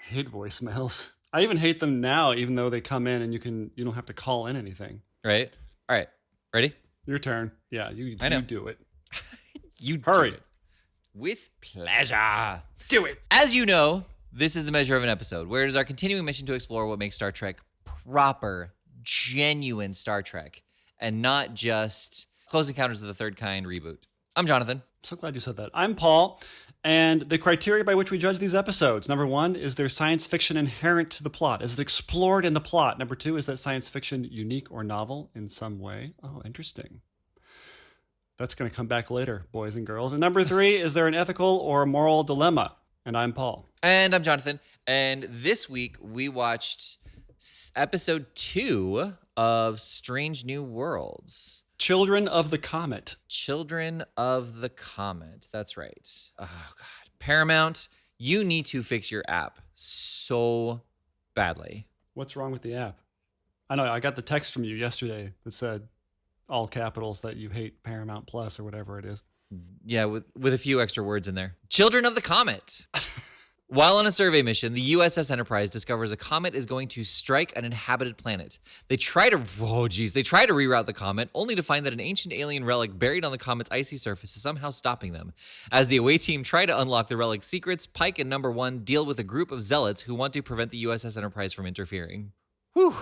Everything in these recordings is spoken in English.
hate voicemails. I even hate them now, even though they come in and you don't have to call in anything. Right? All right. Ready? Your turn. Yeah, you do it. You Hurry. do it. With pleasure. Do it. As you know, this is the measure of an episode, where it is our continuing mission to explore what makes Star Trek proper, genuine Star Trek, and not just Close Encounters of the Third Kind reboot. I'm Jonathan. So glad you said that. I'm Paul. And the criteria by which we judge these episodes, number 1, is there science fiction inherent to the plot? Is it explored in the plot? Number 2, is that science fiction unique or novel in some way? Oh, interesting. That's going to come back later, boys and girls. And number 3, is there an ethical or moral dilemma? And I'm Paul. And I'm Jonathan. And this week we watched episode 2 of Strange New Worlds. Children of the Comet. Children of the Comet. That's right. Oh, God. Paramount, you need to fix your app so badly. What's wrong with the app? I know, I got the text from you yesterday that said, all capitals, that you hate Paramount Plus or whatever it is. Yeah, with a few extra words in there. Children of the Comet. While on a survey mission, the USS Enterprise discovers a comet is going to strike an inhabited planet. They try to reroute the comet, only to find that an ancient alien relic buried on the comet's icy surface is somehow stopping them. As the away team try to unlock the relic's secrets, Pike and Number 1 deal with a group of zealots who want to prevent the USS Enterprise from interfering. Whew.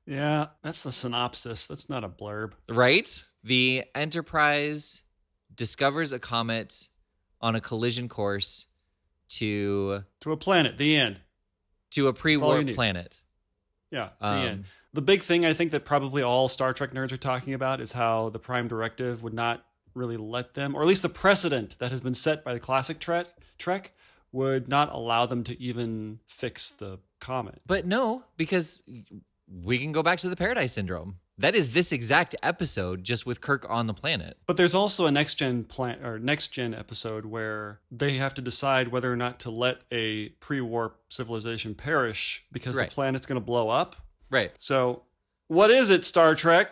Yeah, that's the synopsis. That's not a blurb. Right? The Enterprise discovers a comet on a collision course to a planet, the end. To a pre-warp planet. Yeah, the end. The big thing I think that probably all Star Trek nerds are talking about is how the Prime Directive would not really let them, or at least the precedent that has been set by the classic Trek would not allow them to even fix the comet. But no, because we can go back to the Paradise Syndrome. That is this exact episode, just with Kirk on the planet. But there's also a next gen episode where they have to decide whether or not to let a pre-warp civilization perish because the planet's going to blow up. Right. So, what is it, Star Trek?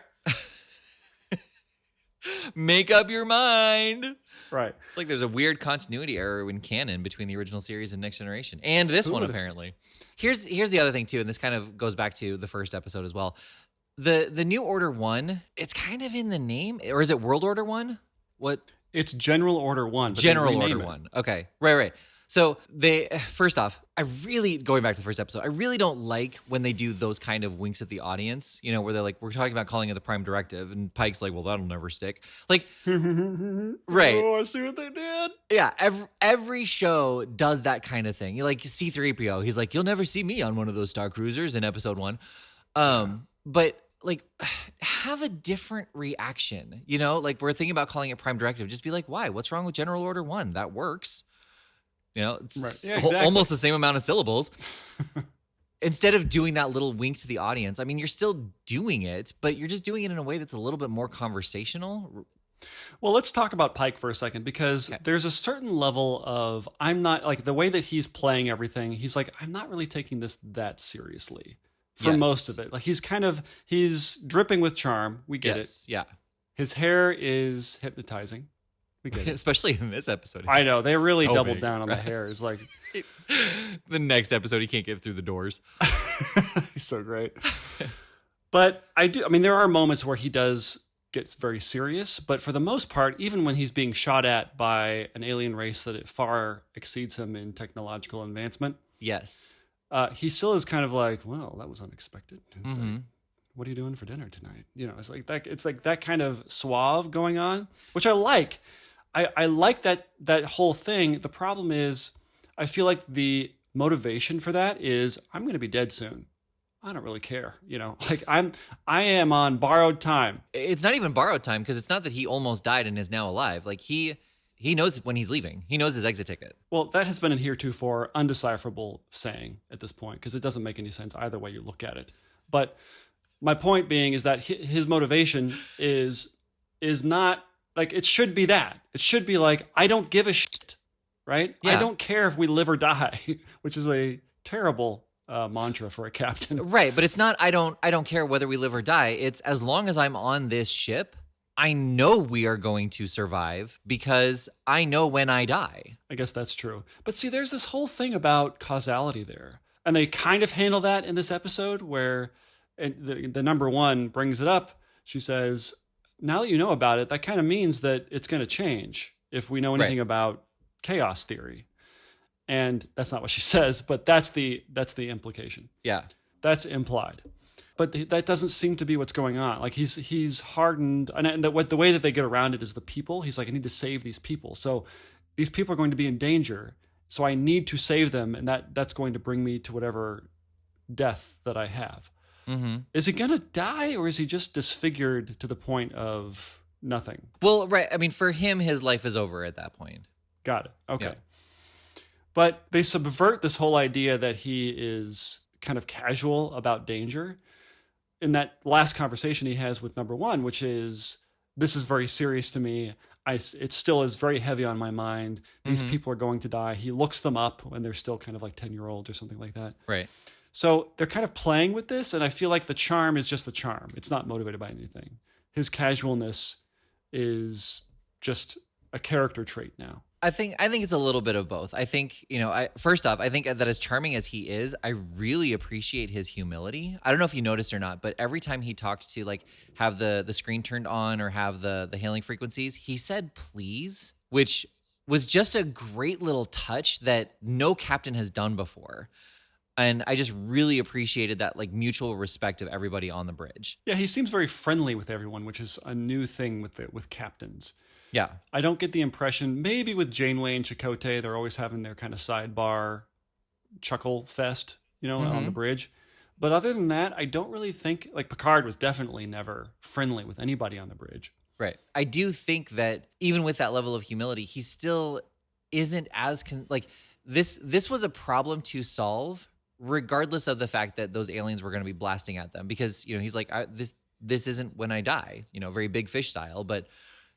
Make up your mind. Right. It's like there's a weird continuity error in canon between the original series and Next Generation, and this one apparently. Here's the other thing too, and this kind of goes back to the first episode as well. The New Order 1, it's kind of in the name, or is it World Order 1? What? It's General Order 1. General Order 1. Okay, right. So first off, going back to the first episode, I really don't like when they do those kind of winks at the audience, where they're like, we're talking about calling it the Prime Directive, and Pike's like, well, that'll never stick. Like, right. Oh, I see what they did. Yeah, every show does that kind of thing. You like C-3PO, he's like, you'll never see me on one of those Star Cruisers in episode 1. But like, have a different reaction, like we're thinking about calling it Prime Directive. Just be like, why? What's wrong with General Order 1? That works. It's exactly. Almost the same amount of syllables. Instead of doing that little wink to the audience, I mean, you're still doing it, but you're just doing it in a way that's a little bit more conversational. Well, let's talk about Pike for a second, because there's a certain level of, I'm not, like, the way that he's playing everything, he's like, I'm not really taking this that seriously. For most of it. Like, he's dripping with charm. We get it. Yeah. His hair is hypnotizing. We get it. Especially in this episode. I know. They really doubled down on the hair. It's like... the next episode, he can't get through the doors. He's so great. But there are moments where he does get very serious, but for the most part, even when he's being shot at by an alien race that far exceeds him in technological advancement... Yes. He still is kind of like, well, that was unexpected. It's like, what are you doing for dinner tonight? It's like that. It's like that kind of suave going on, which I like. I like that whole thing. The problem is, I feel like the motivation for that is, I'm going to be dead soon. I don't really care. Like I am on borrowed time. It's not even borrowed time, because it's not that he almost died and is now alive. Like he knows when he's leaving. He knows his exit ticket. Well, that has been an heretofore undecipherable saying at this point, because it doesn't make any sense either way you look at it. But my point being is that his motivation is not, like, it should be that. It should be like, I don't give a shit, right? Yeah. I don't care if we live or die, which is a terrible mantra for a captain. Right, but it's not, I don't care whether we live or die. It's, as long as I'm on this ship, I know we are going to survive because I know when I die. I guess that's true. But see, there's this whole thing about causality there. And they kind of handle that in this episode where the number one brings it up. She says, now that you know about it, that kind of means that it's going to change if we know anything about chaos theory. And that's not what she says, but that's the implication. Yeah. That's implied. But that doesn't seem to be what's going on. Like he's hardened, and the way that they get around it is the people. He's like, I need to save these people. So these people are going to be in danger. So I need to save them, and that's going to bring me to whatever death that I have. Mm-hmm. Is he gonna die, or is he just disfigured to the point of nothing? Well, right. I mean, for him, his life is over at that point. Got it. Okay. Yeah. But they subvert this whole idea that he is kind of casual about danger in that last conversation he has with number one, which is, this is very serious to me. It still is very heavy on my mind. These people are going to die. He looks them up when they're still kind of like 10-year-olds or something like that. Right. So they're kind of playing with this, and I feel like the charm is just the charm. It's not motivated by anything. His casualness is just a character trait now. I think it's a little bit of both. I think, first off, I think that as charming as he is, I really appreciate his humility. I don't know if you noticed or not, but every time he talked to like have the screen turned on or have the hailing frequencies, he said please, which was just a great little touch that no captain has done before. And I just really appreciated that like mutual respect of everybody on the bridge. Yeah, he seems very friendly with everyone, which is a new thing with captains. Yeah. I don't get the impression, maybe with Janeway and Chakotay, they're always having their kind of sidebar chuckle fest, on the bridge. But other than that, I don't really think, like Picard was definitely never friendly with anybody on the bridge. Right. I do think that even with that level of humility, he still isn't as, this was a problem to solve, regardless of the fact that those aliens were going to be blasting at them. Because, he's like, this isn't when I die, very big fish style, but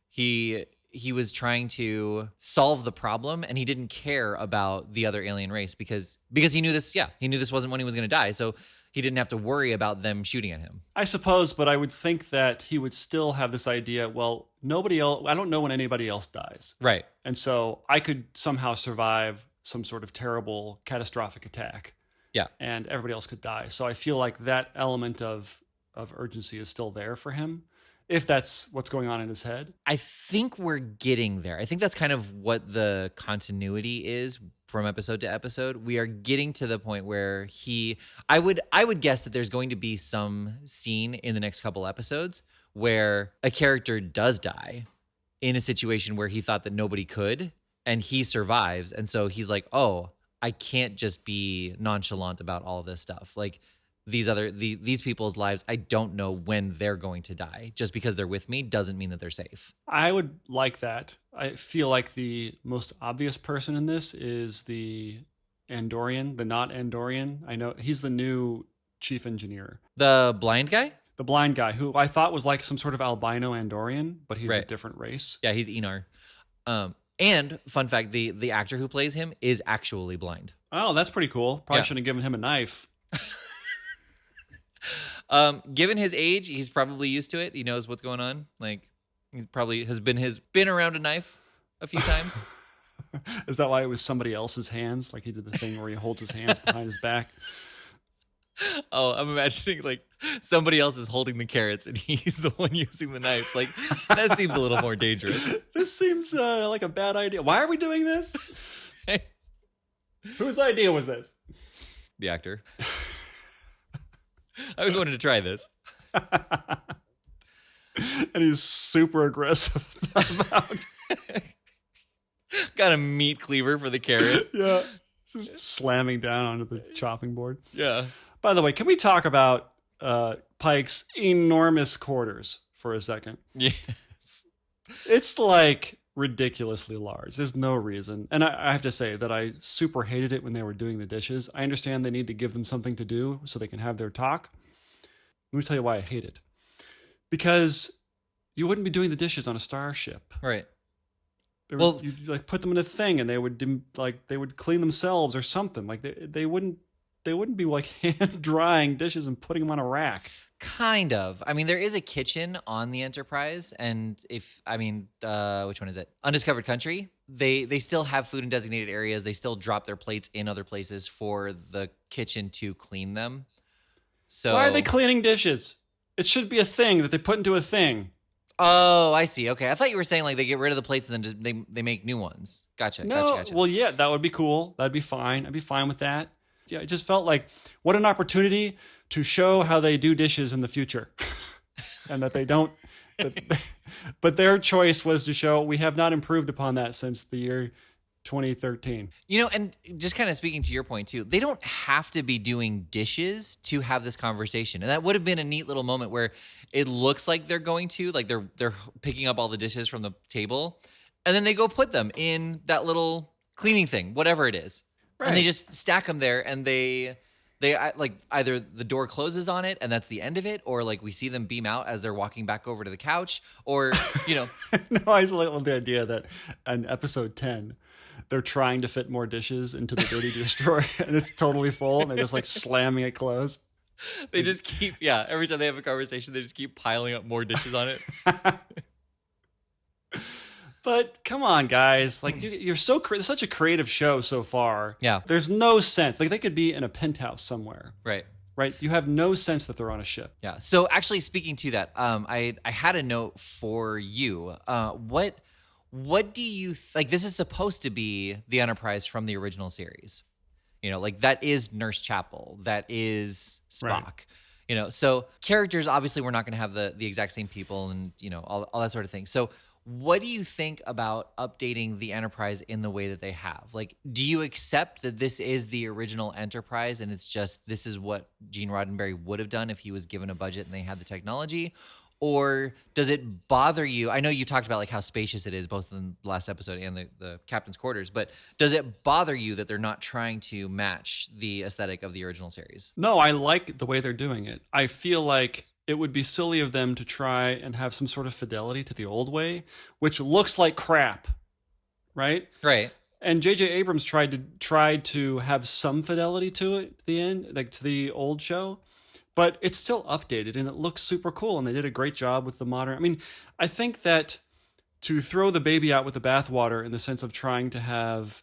he was trying to solve the problem, and he didn't care about the other alien race because he knew this. Yeah, he knew this wasn't when he was going to die, so he didn't have to worry about them shooting at him. I suppose, but I would think that he would still have this idea. Well, nobody else. I don't know when anybody else dies, right? And so I could somehow survive some sort of terrible, catastrophic attack. Yeah, and everybody else could die. So I feel like that element of urgency is still there for him, if that's what's going on in his head. I think we're getting there. I think that's kind of what the continuity is from episode to episode. We are getting to the point where I would guess that there's going to be some scene in the next couple episodes where a character does die in a situation where he thought that nobody could, and he survives. And so he's like, oh, I can't just be nonchalant about all of this stuff. Like, these people's lives, I don't know when they're going to die. Just because they're with me doesn't mean that they're safe. I would like that. I feel like the most obvious person in this is the Andorian, the not Andorian. I know he's the new chief engineer. The blind guy? The blind guy, who I thought was like some sort of albino Andorian, but he's right. a different race. Yeah, he's Innar. And fun fact, the actor who plays him is actually blind. Oh, that's pretty cool. Probably shouldn't have given him a knife. Given his age, he's probably used to it. He knows what's going on. Like, he probably has been around a knife a few times. Is that why it was somebody else's hands? Like he did the thing where he holds his hands behind his back. Oh, I'm imagining like somebody else is holding the carrots and he's the one using the knife. Like, that seems a little more dangerous. This seems like a bad idea. Why are we doing this? Whose idea was this? The actor. I always wanted to try this. And he's super aggressive about Got a meat cleaver for the carrot. Yeah. Just slamming down onto the chopping board. Yeah. By the way, can we talk about Pike's enormous quarters for a second? Yes. It's like ridiculously large. There's no reason. And I have to say that I super hated it when they were doing the dishes. I understand they need to give them something to do so they can have their talk. Let me tell you why I hate it. Because you wouldn't be doing the dishes on a starship. Right. You'd like put them in a thing and they would clean themselves or something. Like they wouldn't be like hand drying dishes and putting them on a rack. Kind of. I mean, there is a kitchen on the Enterprise, and which one is it? Undiscovered Country. They still have food in designated areas. They still drop their plates in other places for the kitchen to clean them. So why are they cleaning dishes? It should be a thing that they put into a thing. Oh, I see. Okay, I thought you were saying like they get rid of the plates and then just they make new ones. Gotcha. No, Gotcha. well, yeah, that would be cool. That'd be fine. I'd be fine with that. Yeah, it just felt like what an opportunity to show how they do dishes in the future, and that they don't. But their choice was to show we have not improved upon that since the year 2013. And just kind of speaking to your point too, they don't have to be doing dishes to have this conversation. And that would have been a neat little moment where it looks like they're going to, like they're picking up all the dishes from the table, and then they go put them in that little cleaning thing, whatever it is. Right. And they just stack them there, and they like either the door closes on it and that's the end of it, or like we see them beam out as they're walking back over to the couch, or No, I just love the idea that in episode 10 they're trying to fit more dishes into the dirty dish drawer and it's totally full and they're just like slamming it closed. They just keep every time they have a conversation they just keep piling up more dishes on it. But come on, guys! Like you're such a creative show so far. Yeah, there's no sense like they could be in a penthouse somewhere. Right. You have no sense that they're on a ship. Yeah. So actually, speaking to that, I had a note for you. What do you like? This is supposed to be the Enterprise from the original series. Like that is Nurse Chapel. That is Spock. Right. So characters obviously we're not going to have the exact same people and all that sort of thing. So. What do you think about updating the Enterprise in the way that they have? Like, do you accept that this is the original Enterprise and it's just this is what Gene Roddenberry would have done if he was given a budget and they had the technology? Or does it bother you? I know you talked about like how spacious it is both in the last episode and the captain's quarters, but does it bother you that they're not trying to match the aesthetic of the original series? No, I like the way they're doing it. I feel like it would be silly of them to try and have some sort of fidelity to the old way, which looks like crap, right? Right. And J.J. Abrams tried to have some fidelity to it at the end, like to the old show, but it's still updated and it looks super cool. And they did a great job with the modern. I mean, I think that to throw the baby out with the bathwater in the sense of trying to have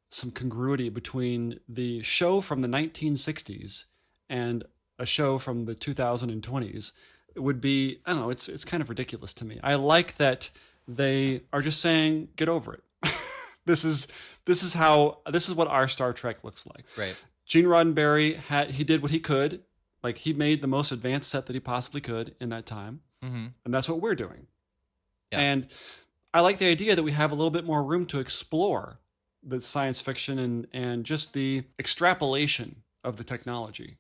some congruity between the show from the 1960s and a show from the 2020s, it would be, I don't know, it's kind of ridiculous to me. I like that they are just saying, get over it. This is what our Star Trek looks like. Right. Gene Roddenberry he did what he could. Like he made the most advanced set that he possibly could in that time. Mm-hmm. And that's what we're doing. Yeah. And I like the idea that we have a little bit more room to explore the science fiction and just the extrapolation of the technology.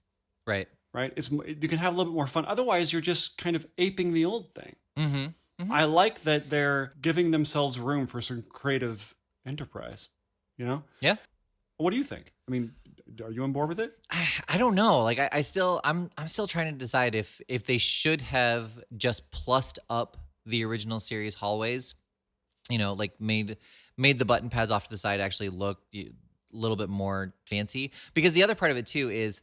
Right. Right? You can have a little bit more fun. Otherwise, you're just kind of aping the old thing. Mm-hmm. Mm-hmm. I like that they're giving themselves room for some creative enterprise. Yeah. What do you think? I mean, are you on board with it? I don't know. Like I'm still trying to decide if they should have just plussed up the original series hallways. Like made the button pads off to the side actually look a little bit more fancy. Because the other part of it too is.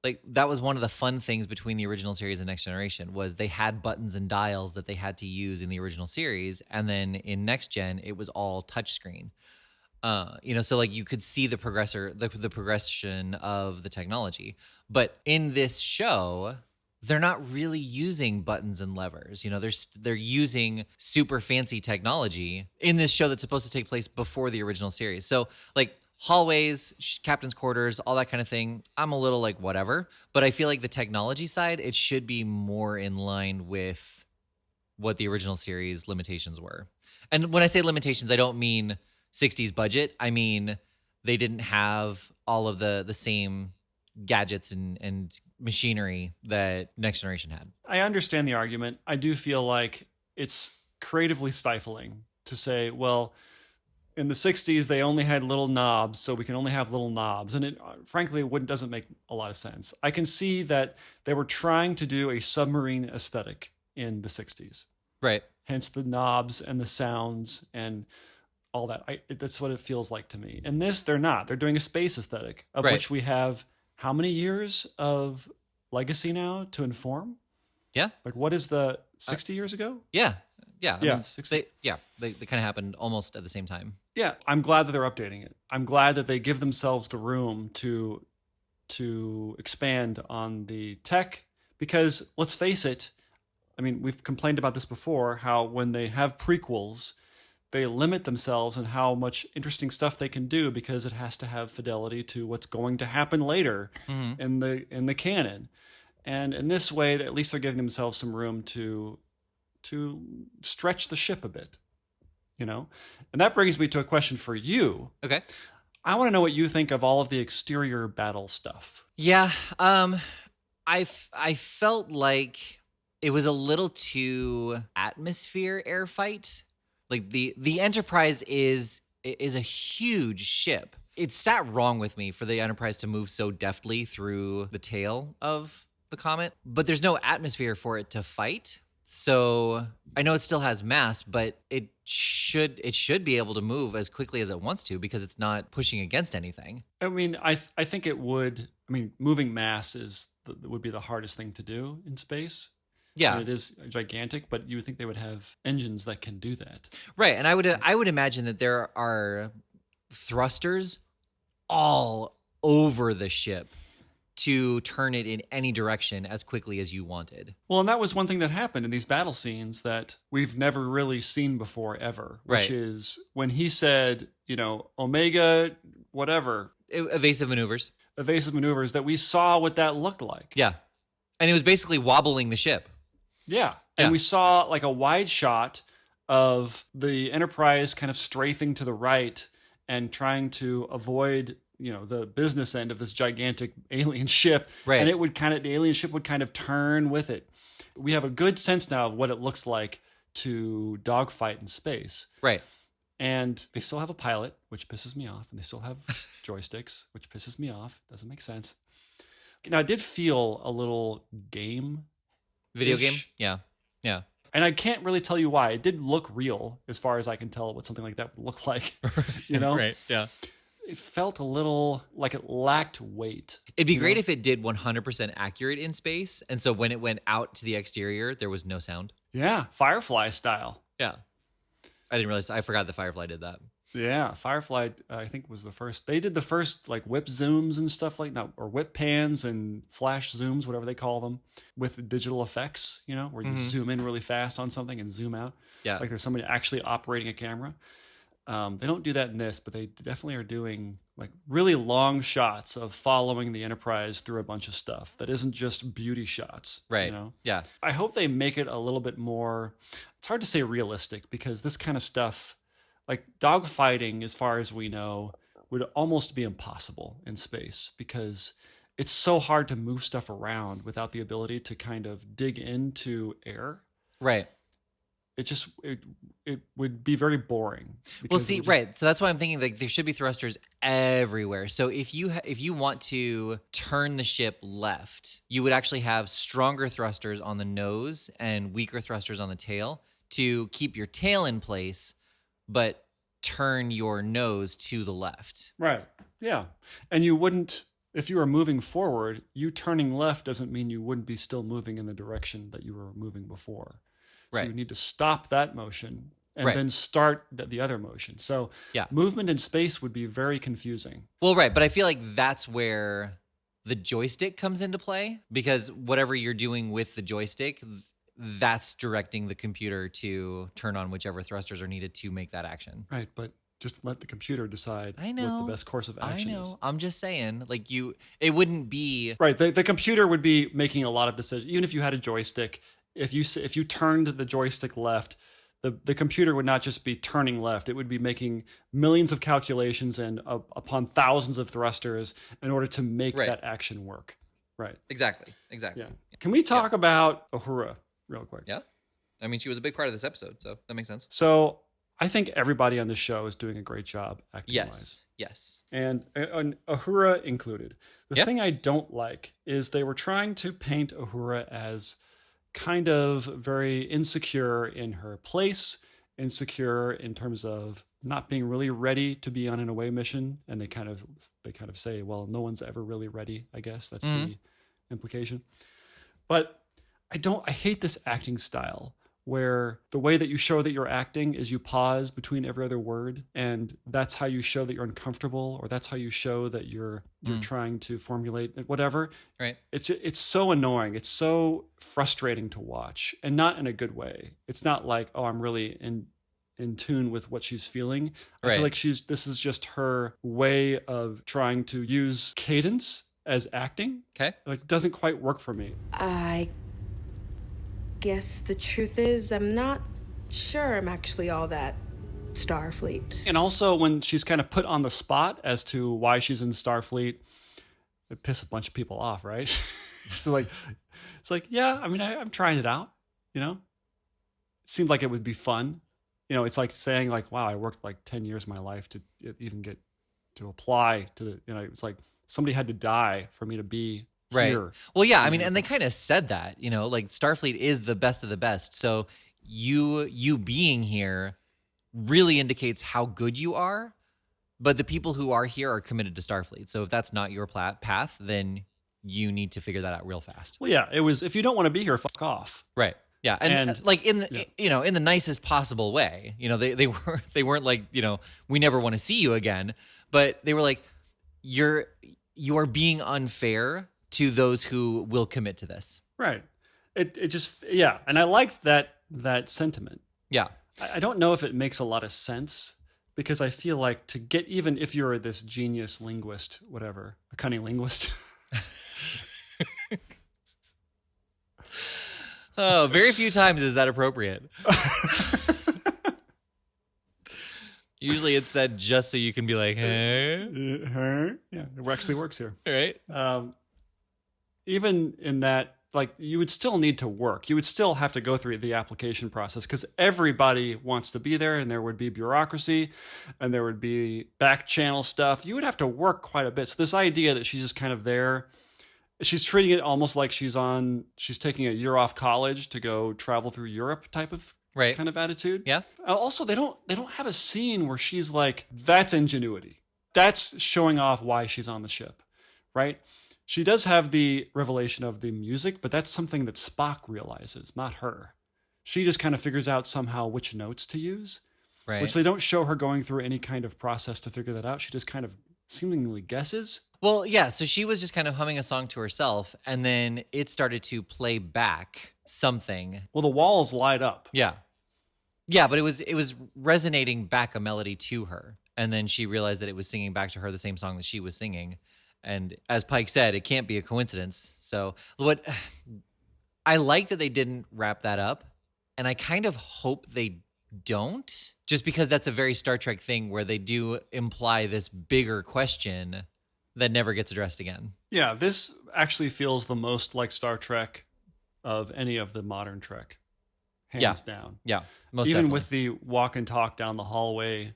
Like that was one of the fun things between the original series and Next Generation was they had buttons and dials that they had to use in the original series, and then in Next Gen it was all touchscreen. So like you could see the progression of the technology, but in this show they're not really using buttons and levers. They're using super fancy technology in this show that's supposed to take place before the original series. So like. Hallways, captain's quarters, all that kind of thing. I'm a little like whatever, but I feel like the technology side, it should be more in line with what the original series limitations were. And when I say limitations, I don't mean 60s budget. I mean, they didn't have all of the same gadgets and machinery that Next Generation had. I understand the argument. I do feel like it's creatively stifling to say, well, in the 60s, they only had little knobs, so we can only have little knobs. And it, frankly, doesn't make a lot of sense. I can see that they were trying to do a submarine aesthetic in the 60s. Right. Hence the knobs and the sounds and all that. That's what it feels like to me. In this, they're not. They're doing a space aesthetic, of which we have how many years of legacy now to inform? Yeah. Like, what is the 60 years ago? Yeah. Yeah. I Yeah, mean, 60. they kind of happened almost at the same time. Yeah, I'm glad that they're updating it. I'm glad that they give themselves the room to expand on the tech, because let's face it, I mean, we've complained about this before, how when they have prequels, they limit themselves in how much interesting stuff they can do because it has to have fidelity to what's going to happen later in the canon. And in this way, at least they're giving themselves some room to stretch the ship a bit, you know? And that brings me to a question for you. Okay. I want to know what you think of all of the exterior battle stuff. Yeah. I felt like it was a little too atmosphere air fight. Like the Enterprise is a huge ship. It sat wrong with me for the Enterprise to move so deftly through the tail of the Comet, but there's no atmosphere for it to fight. So I know it still has mass, but it should be able to move as quickly as it wants to because it's not pushing against anything. I mean, I think it would. I mean, moving mass would be the hardest thing to do in space. Yeah, and it is gigantic, but you would think they would have engines that can do that, right? And I would imagine that there are thrusters all over the ship to turn it in any direction as quickly as you wanted. Well, and that was one thing that happened in these battle scenes that we've never really seen before ever, which is when he said, Omega, whatever. Evasive maneuvers, that we saw what that looked like. Yeah. And it was basically wobbling the ship. Yeah. And we saw like a wide shot of the Enterprise kind of strafing to the right and trying to avoid the business end of this gigantic alien ship. Right. And the alien ship would kind of turn with it. We have a good sense now of what it looks like to dogfight in space. Right. And they still have a pilot, which pisses me off. And they still have joysticks, which pisses me off. Doesn't make sense. Now, it did feel a little video game. Yeah. Yeah. And I can't really tell you why. It did look real as far as I can tell what something like that would look like, Right. Yeah. It felt a little like it lacked weight. It'd be great if it did 100% accurate in space. And so when it went out to the exterior, there was no sound. Yeah. Firefly style. Yeah. I didn't realize. I forgot that Firefly did that. Yeah. Firefly, I think, was the first. They did the first like whip zooms and stuff like that, or whip pans and flash zooms, whatever they call them, with digital effects, where you zoom in really fast on something and zoom out. Yeah. Like there's somebody actually operating a camera. They don't do that in this, but they definitely are doing like really long shots of following the Enterprise through a bunch of stuff that isn't just beauty shots. Right. Yeah. I hope they make it a little bit more, it's hard to say realistic because this kind of stuff, like dogfighting, as far as we know, would almost be impossible in space because it's so hard to move stuff around without the ability to kind of dig into air. Right. It would be very boring. Well, see, right. So that's why I'm thinking like there should be thrusters everywhere. So if you want to turn the ship left, you would actually have stronger thrusters on the nose and weaker thrusters on the tail to keep your tail in place, but turn your nose to the left. Right. Yeah. And you wouldn't, if you were moving forward, you turning left doesn't mean you wouldn't be still moving in the direction that you were moving before. So right. you need to stop that motion and then start the other motion. So movement in space would be very confusing. Well, right. But I feel like that's where the joystick comes into play because whatever you're doing with the joystick, that's directing the computer to turn on whichever thrusters are needed to make that action. Right. But just let the computer decide what the best course of action is. I'm just saying, like it wouldn't be... Right. The computer would be making a lot of decisions. Even if you had a joystick, if you turned the joystick left, the computer would not just be turning left. It would be making millions of calculations and upon thousands of thrusters in order to make that action work. Right. Exactly. Yeah. Can we talk about Uhura real quick? Yeah. I mean, she was a big part of this episode, so that makes sense. So I think everybody on this show is doing a great job acting-wise. Yes. And Uhura included. The thing I don't like is they were trying to paint Uhura as kind of very insecure in her place, insecure in terms of not being really ready to be on an away mission. And they kind of say, well, no one's ever really ready, I guess. That's the implication. But I hate this acting style where the way that you show that you're acting is you pause between every other word, and that's how you show that you're uncomfortable, or that's how you show that you're trying to formulate whatever. Right. It's so annoying. It's so frustrating to watch, and not in a good way. It's not like, oh, I'm really in tune with what she's feeling. I Right. feel like this is just her way of trying to use cadence as acting. Okay. Like, it doesn't quite work for me. I guess the truth is, I'm not sure I'm actually all that Starfleet. And also when she's kind of put on the spot as to why she's in Starfleet, it pisses a bunch of people off, right? So like, it's like, yeah, I mean, I'm trying it out, you know? It seemed like it would be fun. You know, it's like saying like, wow, I worked like 10 years of my life to even get to apply to the, you know, it's like somebody had to die for me to be Right. here. Well, yeah, I mean, and they kind of said that, you know, like Starfleet is the best of the best. So you being here really indicates how good you are, but the people who are here are committed to Starfleet. So if that's not your path, then you need to figure that out real fast. Well, yeah, it was, if you don't want to be here, fuck off. Right. Yeah. And like in the, you know, in the nicest possible way, you know, they weren't like, you know, we never want to see you again, but they were like, you are being unfair to those who will commit to this. Right. It just, yeah. And I liked that sentiment. Yeah. I don't know if it makes a lot of sense, because I feel like to get, even if you're this genius linguist, whatever, a cunning linguist. Oh, very few times is that appropriate. Usually it's said just so you can be like, hey. Yeah, it actually works here. All right. Even in that, like, you would still need to work. You would still have to go through the application process, because everybody wants to be there, and there would be bureaucracy, and there would be back channel stuff. You would have to work quite a bit. So this idea that she's just kind of there, she's treating it almost like she's taking a year off college to go travel through Europe type of kind of attitude. Yeah. Also, they don't have a scene where she's like, that's ingenuity. That's showing off why she's on the ship, right? She does have the revelation of the music, but that's something that Spock realizes, not her. She just kind of figures out somehow which notes to use, which they don't show her going through any kind of process to figure that out. She just kind of seemingly guesses. Well, yeah, so she was just kind of humming a song to herself, and then it started to play back something. Well, the walls light up. Yeah. Yeah, but it was resonating back a melody to her. And then she realized that it was singing back to her the same song that she was singing. And as Pike said, it can't be a coincidence. So what I like that they didn't wrap that up, and I kind of hope they don't, just because that's a very Star Trek thing where they do imply this bigger question that never gets addressed again. Yeah, this actually feels the most like Star Trek of any of the modern Trek, hands down. Yeah, most even definitely. with the walk and talk down the hallway.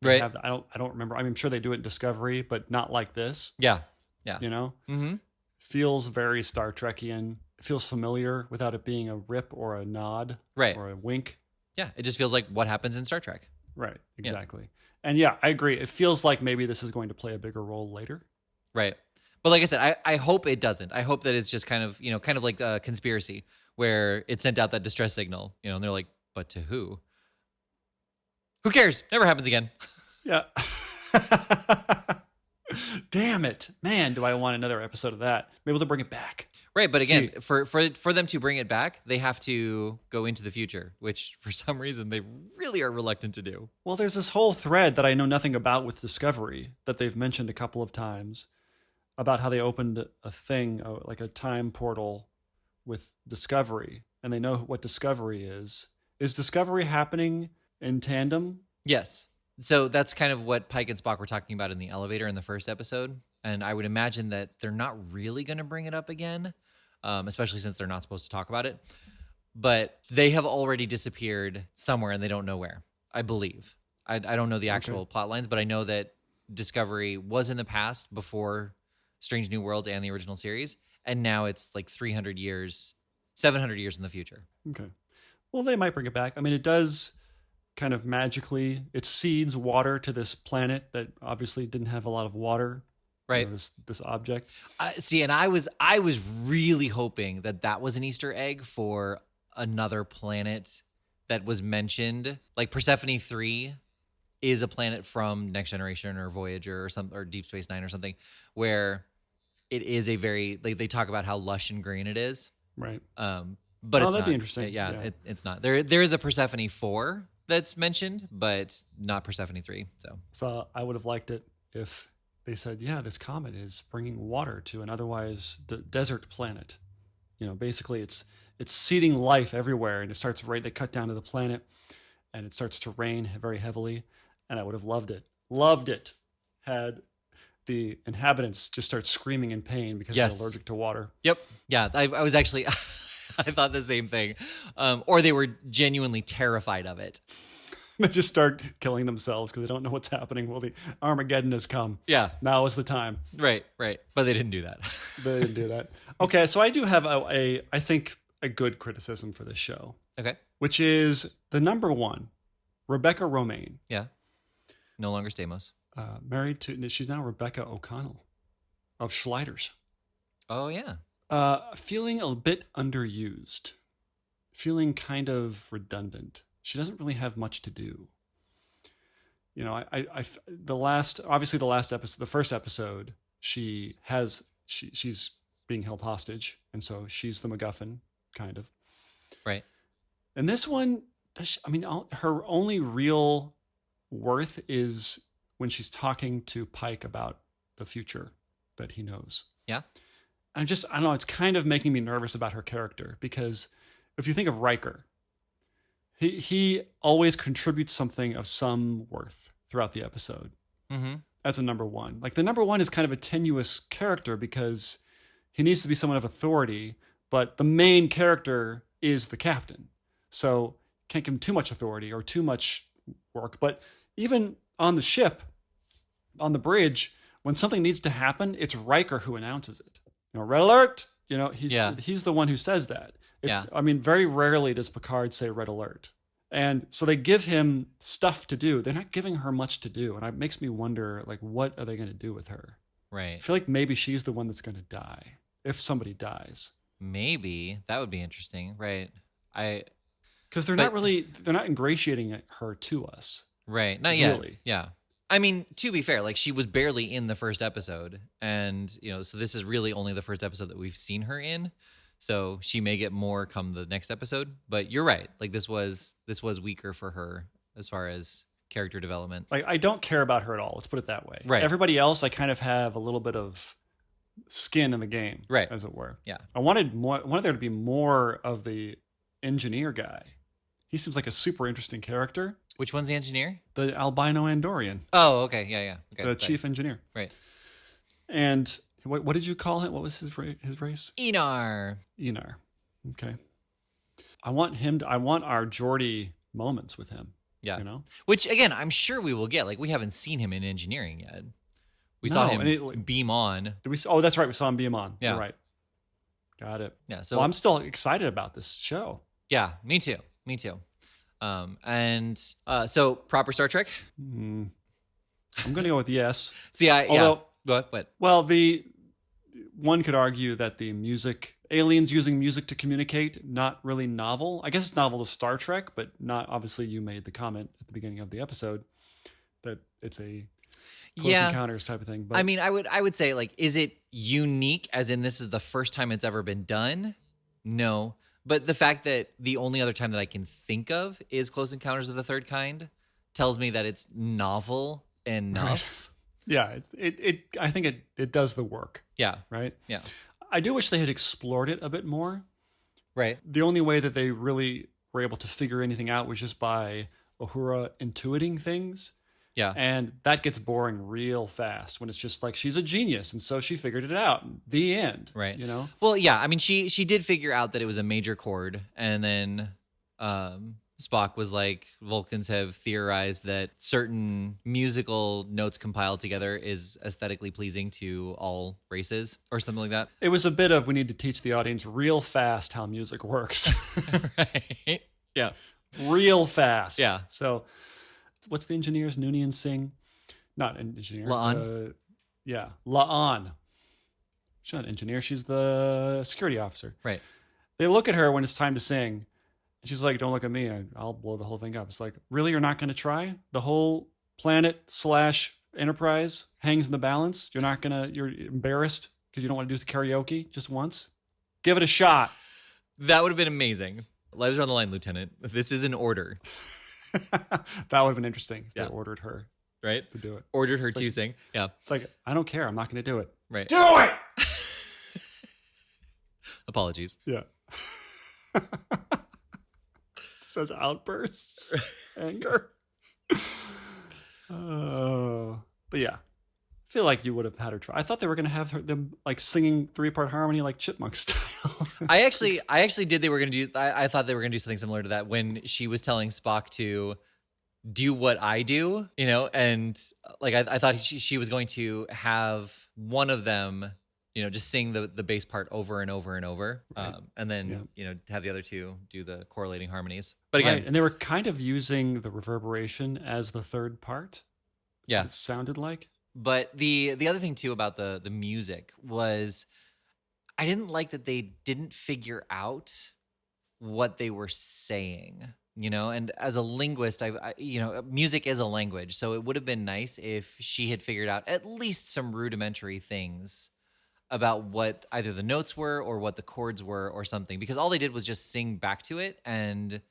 Right. I don't remember. I'm sure they do it in Discovery, but not like this. Yeah. Yeah. You know? Mm-hmm. Feels very Star Trekian. It feels familiar without it being a rip or a nod. Right. Or a wink. Yeah. It just feels like what happens in Star Trek. Right. Exactly. Yeah. And yeah, I agree. It feels like maybe this is going to play a bigger role later. Right. But like I said, I hope it doesn't. I hope that it's just kind of like a conspiracy where it sent out that distress signal, and they're like, but to who? Who cares? Never happens again. Yeah. Damn it. Man, do I want another episode of that. Maybe they'll bring it back. Right, but again, for them to bring it back, they have to go into the future, which for some reason they really are reluctant to do. Well, there's this whole thread that I know nothing about with Discovery that they've mentioned a couple of times about how they opened a thing, like a time portal with Discovery, and they know what Discovery is. Is Discovery happening in tandem? Yes. So that's kind of what Pike and Spock were talking about in the elevator in the first episode. And I would imagine that they're not really going to bring it up again, especially since they're not supposed to talk about it. But they have already disappeared somewhere and they don't know where, I believe. I don't know the actual plot lines, but I know that Discovery was in the past before Strange New Worlds and the original series. And now it's like 300 years, 700 years in the future. Okay. Well, they might bring it back. I mean, it does kind of magically, it seeds water to this planet that obviously didn't have a lot of water Right. This object. See, and I was really hoping that was an Easter egg for another planet that was mentioned. Like Persephone 3 is a planet from Next Generation or Voyager or Deep Space Nine or something, where it is a very like they talk about how lush and green it is. Right. But it's that'd not. be interesting. Yeah. It's not. There is a Persephone 4 that's mentioned, but not Persephone 3. So I would have liked it if they said, yeah, this comet is bringing water to an otherwise desert planet. Basically it's seeding life everywhere, and it starts they cut down to the planet, and it starts to rain very heavily, and I would have loved it had the inhabitants just start screaming in pain because they're allergic to water. Yep. Yeah, I was actually I thought the same thing. Or they were genuinely terrified of it. They just start killing themselves because they don't know what's happening. Well, the Armageddon has come. Yeah. Now is the time. Right. But they didn't do that. They didn't do that. Okay, so I do have I think a good criticism for this show. Okay. Which is the number one, Rebecca Romaine. Yeah. No longer Stamos. Married to, she's now Rebecca O'Connell of Schleiders. Oh, yeah. Feeling a bit underused. Feeling kind of redundant. She doesn't really have much to do. The last episode, the first episode, she's being held hostage, and so she's the MacGuffin, kind of. Right. And this one, her only real worth is when she's talking to Pike about the future that he knows. Yeah. And I don't know, it's kind of making me nervous about her character, because if you think of Riker, he always contributes something of some worth throughout the episode as a number one. Like the number one is kind of a tenuous character because he needs to be someone of authority, but the main character is the captain. So can't give him too much authority or too much work. But even on the ship, on the bridge, when something needs to happen, it's Riker who announces it. Red alert! He's the one who says that. Very rarely does Picard say red alert. And so they give him stuff to do. They're not giving her much to do. And it makes me wonder, like, what are they going to do with her? Right. I feel like maybe she's the one that's going to die if somebody dies. Maybe. That would be interesting. Right. Because they're not ingratiating her to us. Right. Not yet. Really. Yeah. I mean, to be fair, like she was barely in the first episode. And, so this is really only the first episode that we've seen her in. So she may get more come the next episode, but you're right. Like this was weaker for her as far as character development. Like I don't care about her at all. Let's put it that way. Right. Everybody else, I kind of have a little bit of skin in the game, right, as it were. Yeah. I wanted there to be more of the engineer guy. He seems like a super interesting character. Which one's the engineer? The albino Andorian. Oh, okay, yeah. Okay, the chief engineer. Right. And what did you call him? What was his race? Innar. Okay. I want our Geordi moments with him. Yeah. Which again, I'm sure we will get. Like we haven't seen him in engineering yet. We saw him beam on. Did we? Oh, that's right. We saw him beam on. Yeah. You're right. Got it. Yeah. So I'm still excited about this show. Yeah. Me too. So proper Star Trek. I'm going to go with yes. See, what? Well, one could argue that the music, aliens using music to communicate, not really novel. I guess it's novel to Star Trek, but not, obviously you made the comment at the beginning of the episode that it's a Close Encounters type of thing. But I mean, I would say, like, is it unique as in this is the first time it's ever been done? No. But the fact that the only other time that I can think of is Close Encounters of the Third Kind tells me that it's novel enough. Yeah, I think it does the work. Yeah. Right? Yeah. I do wish they had explored it a bit more. Right. The only way that they really were able to figure anything out was just by Uhura intuiting things. Yeah. And that gets boring real fast when it's just like she's a genius and so she figured it out. The end. Right. Well, yeah, I mean she did figure out that it was a major chord, and then Spock was like, Vulcans have theorized that certain musical notes compiled together is aesthetically pleasing to all races or something like that. It was a bit of, we need to teach the audience real fast how music works. Right. Yeah. Real fast. Yeah. So what's the engineer's Noonien sing? Not an engineer. La'an. Yeah, La'an. She's not an engineer. She's the security officer. Right. They look at her when it's time to sing. And she's like, don't look at me. I'll blow the whole thing up. It's like, really? You're not going to try? The whole planet / Enterprise hangs in the balance. You're embarrassed because you don't want to do the karaoke just once? Give it a shot. That would have been amazing. Lives are on the line, Lieutenant. This is an order. That would have been interesting if they ordered her Right? to do it. Ordered her to sing. Yeah. It's like, I don't care. I'm not going to do it. Right. Do it! Apologies. Yeah. Says outbursts, anger. But yeah, I feel like you would have had her try. I thought they were going to have them like singing 3-part harmony like chipmunk style. I actually did. They were going to do. I thought they were going to do something similar to that when she was telling Spock to do what I do, you know, and like I thought she was going to have one of them, you know, just sing the bass part over and over and over, Right. and then Yeah. you know have the other two do the correlating harmonies. But again, Right. And they were kind of using the reverberation as the third part. That's Yeah. what it sounded like. But the other thing too about the music was I didn't like that they didn't figure out what they were saying, you know, and as a linguist, I you know, music is a language, so it would have been nice if she had figured out at least some rudimentary things about what either the notes were or what the chords were or something, because all they did was just sing back to it and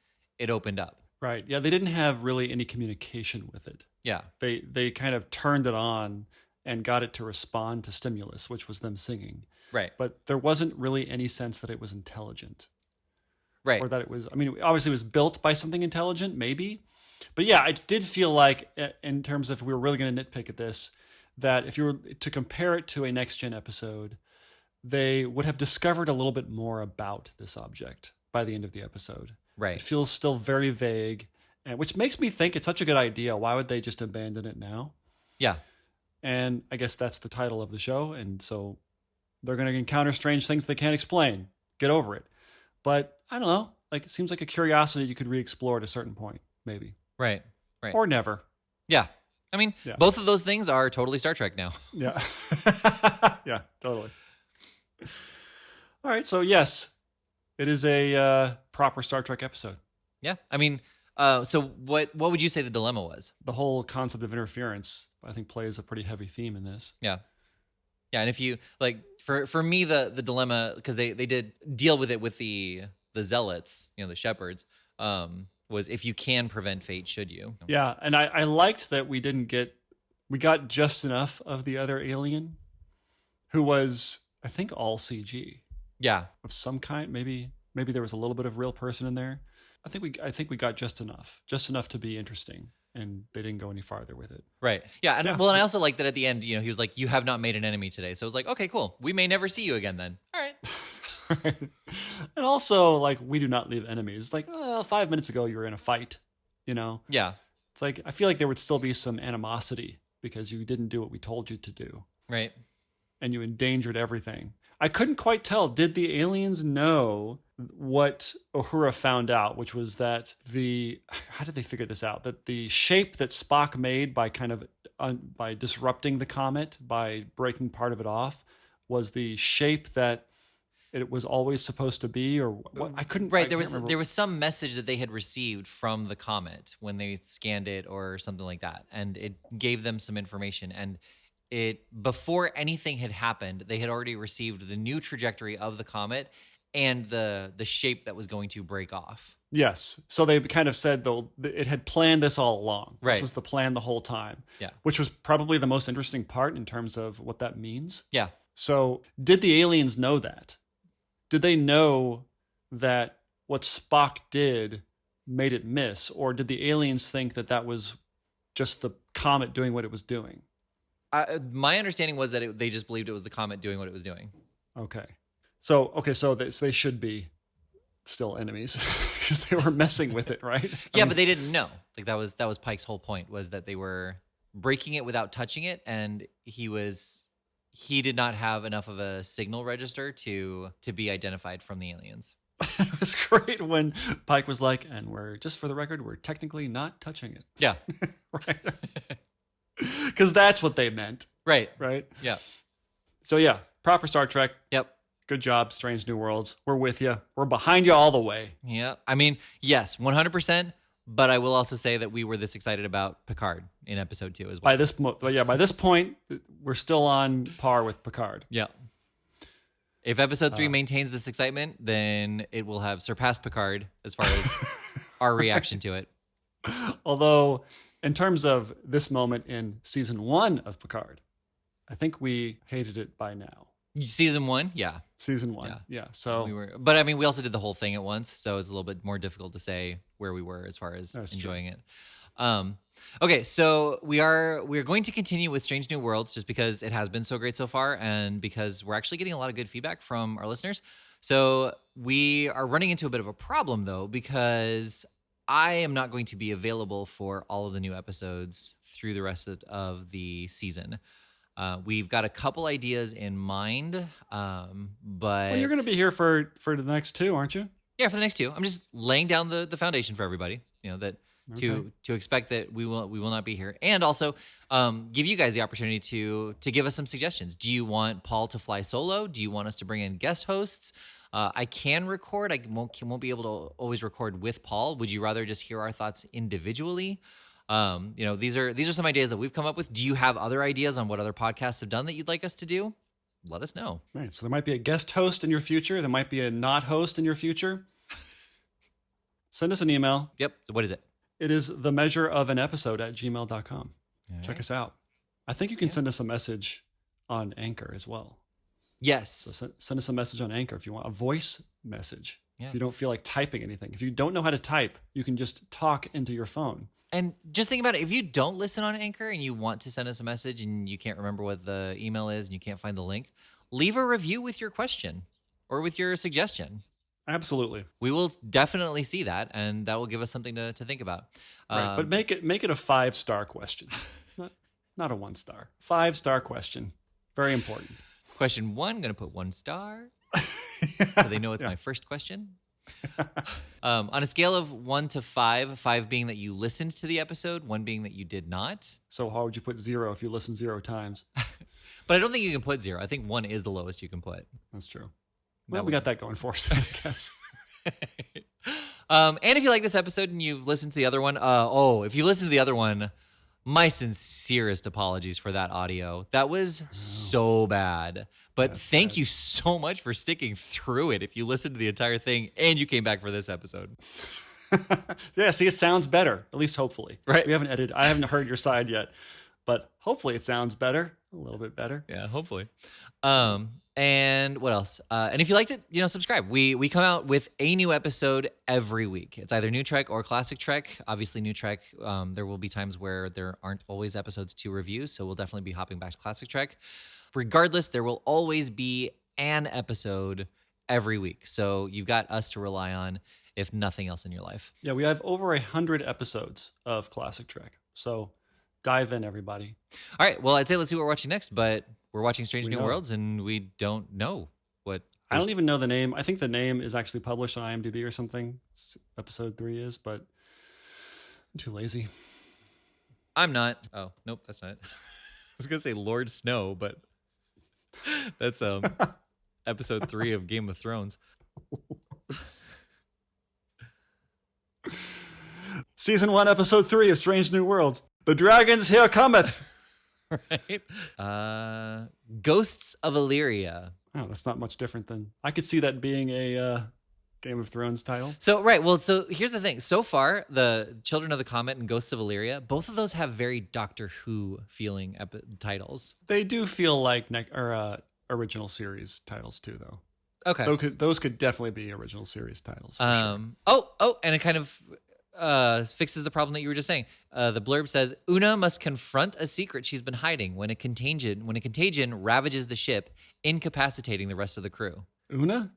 it opened up. Right. Yeah. They didn't have really any communication with it. Yeah. They kind of turned it on and got it to respond to stimulus, which was them singing. Right. But there wasn't really any sense that it was intelligent. Right. Or that it was, I mean, obviously it was built by something intelligent, maybe. But yeah, I did feel like, in terms of if we were really going to nitpick at this, that if you were to compare it to a Next Gen episode, they would have discovered a little bit more about this object by the end of the episode. It Right. feels still very vague, and which makes me think it's such a good idea. Why would they just abandon it now? Yeah. And I guess that's the title of the show. And so they're going to encounter strange things they can't explain. Get over it. But I don't know. Like, it seems like a curiosity you could re-explore at a certain point, maybe. Right. Right. Or never. Yeah. I mean, Yeah. both of those things are totally Star Trek now. Yeah. Yeah, totally. All right. So, yes, it is a proper Star Trek episode. Yeah. I mean, so what would you say the dilemma was? The whole concept of interference, I think, plays a pretty heavy theme in this. Yeah. Yeah. And if you like, for me, the dilemma, because they did deal with it with the zealots, you know, the shepherds, was if you can prevent fate, should you? Yeah, and I liked that we got just enough of the other alien, who was, I think, all CG Yeah. of some kind. Maybe there was a little bit of real person in there. I think we got just enough to be interesting, and they didn't go any farther with it. Right. Yeah. And Yeah. well, and I also like that at the end, you know, he was like, "You have not made an enemy today." So I was like, "Okay, cool. We may never see you again then." All right. And also, like, we do not leave enemies. It's like, 5 minutes ago you were in a fight, you know? Yeah. It's like, I feel like there would still be some animosity because you didn't do what we told you to do, Right. and you endangered everything. I couldn't quite tell. Did the aliens know what Uhura found out, which was that how did they figure this out? That the shape that Spock made by kind of by disrupting the comet, by breaking part of it off, was the shape that it was always supposed to be, or what? I couldn't. Right. I There can't was remember. some message that they had received from the comet when they scanned it or something like that, and it gave them some information. And it before anything had happened, they had already received the new trajectory of the comet and the shape that was going to break off. Yes. So they kind of said, though, it had planned this all along. This Right. was the plan the whole time. Yeah. Which was probably the most interesting part in terms of what that means. Yeah. So did the aliens know that? Did they know that what Spock did made it miss? Or did the aliens think that that was just the comet doing what it was doing? My understanding was that they just believed it was the comet doing what it was doing. Okay. So they should be still enemies because they were messing with it, right? Yeah, but they didn't know. Like that was Pike's whole point, was that they were breaking it without touching it, and he did not have enough of a signal register to be identified from the aliens. It was great when Pike was like, and just for the record, we're technically not touching it. Yeah. Right. Because that's what they meant. Right. Right? Yeah. So yeah, proper Star Trek. Yep. Good job, Strange New Worlds. We're with you. We're behind you all the way. Yeah. I mean, yes, 100%. But I will also say that we were this excited about Picard in episode 2 as well. By this point, we're still on par with Picard. Yeah. If episode 3 maintains this excitement, then it will have surpassed Picard as far as our reaction to it. Although, in terms of this moment in season 1 of Picard, I think we hated it by now. Season 1, yeah. Season 1, yeah. So But I mean, we also did the whole thing at once, so it's a little bit more difficult to say where we were as far as enjoying it. Okay, so we're going to continue with Strange New Worlds just because it has been so great so far, and because we're actually getting a lot of good feedback from our listeners. So we are running into a bit of a problem though, because I am not going to be available for all of the new episodes through the rest of the season. We've got a couple ideas in mind, but you're going to be here for the next 2, aren't you? Yeah, for the next 2. I'm just laying down the foundation for everybody. You know that to expect that we will not be here, and also give you guys the opportunity to give us some suggestions. Do you want Paul to fly solo? Do you want us to bring in guest hosts? I can record. I won't be able to always record with Paul. Would you rather just hear our thoughts individually? These are some ideas that we've come up with. Do you have other ideas on what other podcasts have done that you'd like us to do? Let us know. Right. So there might be a guest host in your future. There might be a not host in your future. Send us an email. Yep. So what is it? It is themeasureofanepisode@gmail.com. All Check right. us out. I think you can send us a message on Anchor as well. Yes. So send us a message on Anchor if you want a voice message. Yeah. If you don't feel like typing anything. If you don't know how to type, you can just talk into your phone. And just think about it. If you don't listen on Anchor and you want to send us a message and you can't remember what the email is and you can't find the link, leave a review with your question or with your suggestion. Absolutely. We will definitely see that, and that will give us something to think about. Right. But make it a 5-star question. Not a 1-star. 5-star question. Very important. Question 1, I'm going to put 1 star. So they know it's my first question. On a scale of 1 to 5, 5 being that you listened to the episode, 1 being that you did not. So how would you put 0 if you listen 0 times? But I don't think you can put 0. I think 1 is the lowest you can put. That's true. Well, we got that going for us, I guess. And if you like this episode and you've listened to the other one, if you listened to the other one, my sincerest apologies for that audio. That was so bad. But thank you so much for sticking through it if you listened to the entire thing and you came back for this episode. Yeah, see, it sounds better, at least hopefully. Right. We haven't edited. I haven't heard your side yet, but hopefully it sounds better, a little bit better. Yeah, hopefully. And what else? And if you liked it, subscribe. We come out with a new episode every week. It's either NuTrek or Classic Trek. Obviously, NuTrek, there will be times where there aren't always episodes to review, so we'll definitely be hopping back to Classic Trek. Regardless, there will always be an episode every week. So you've got us to rely on, if nothing else in your life. Yeah, we have over 100 episodes of Classic Trek. So dive in, everybody. All right. Well, I'd say let's see what we're watching next, but we're watching Strange New know. Worlds, and we don't know what. I don't even know the name. I think the name is actually published on IMDb or something. Episode 3 is, but I'm too lazy. I'm not. Oh, nope, that's not it. I was going to say Lord Snow, but that's episode 3 of Game of Thrones. Season 1, episode 3 of Strange New Worlds. The dragons here cometh. Right? Ghosts of Illyria. Oh, that's not much different than... I could see that being a Game of Thrones title. So, right. Well, so here's the thing. So far, the Children of the Comet and Ghosts of Illyria, both of those have very Doctor Who feeling titles. They do feel like original series titles too, though. Okay. Those could definitely be original series titles. For sure. And it kind of fixes the problem that you were just saying. The blurb says Una must confront a secret she's been hiding when a contagion ravages the ship, incapacitating the rest of the crew. Una?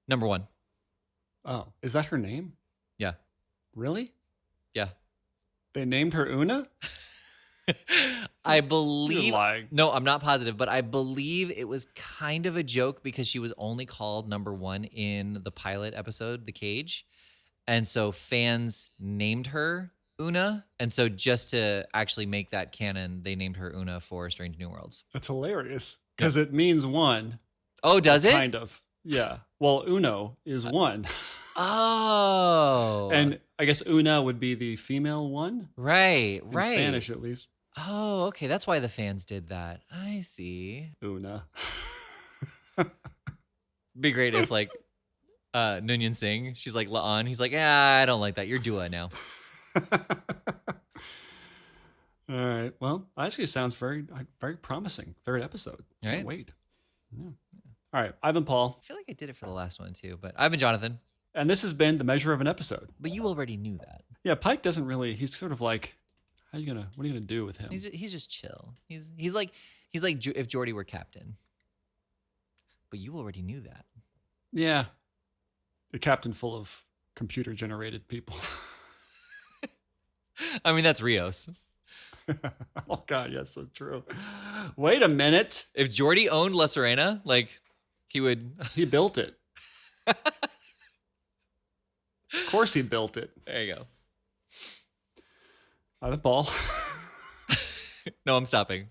Number 1. Oh, is that her name? Yeah. Really? Yeah. They named her Una? I believe. You're lying. No, I'm not positive, but I believe it was kind of a joke because she was only called number 1 in the pilot episode, The Cage. And so fans named her Una. And so just to actually make that canon, they named her Una for Strange New Worlds. That's hilarious because it means one. Oh, does it? Kind of. Yeah. Well, uno is one. Oh. And I guess una would be the female one. Right. In Spanish, at least. Oh, okay. That's why the fans did that. I see. Una. Be great if like Noonien Singh, she's like La'an. He's like, yeah, I don't like that. You're Dua now. All right. Well, actually sounds very, very promising. Third episode. Can't Right? wait. Yeah. All right. I've been Paul. I feel like I did it for the last one too, but I've been Jonathan. And this has been The Measure of an Episode. But you already knew that. Yeah, Pike doesn't really, he's sort of like, what are you gonna do with him? He's just chill. He's like if Geordi were captain. But you already knew that. Yeah. A captain full of computer generated people. I mean, that's Rios. Oh God, yes, so true. Wait a minute. If Geordi owned La Serena, like he would. He built it. Of course he built it. There you go. I've been Paul. No, I'm stopping.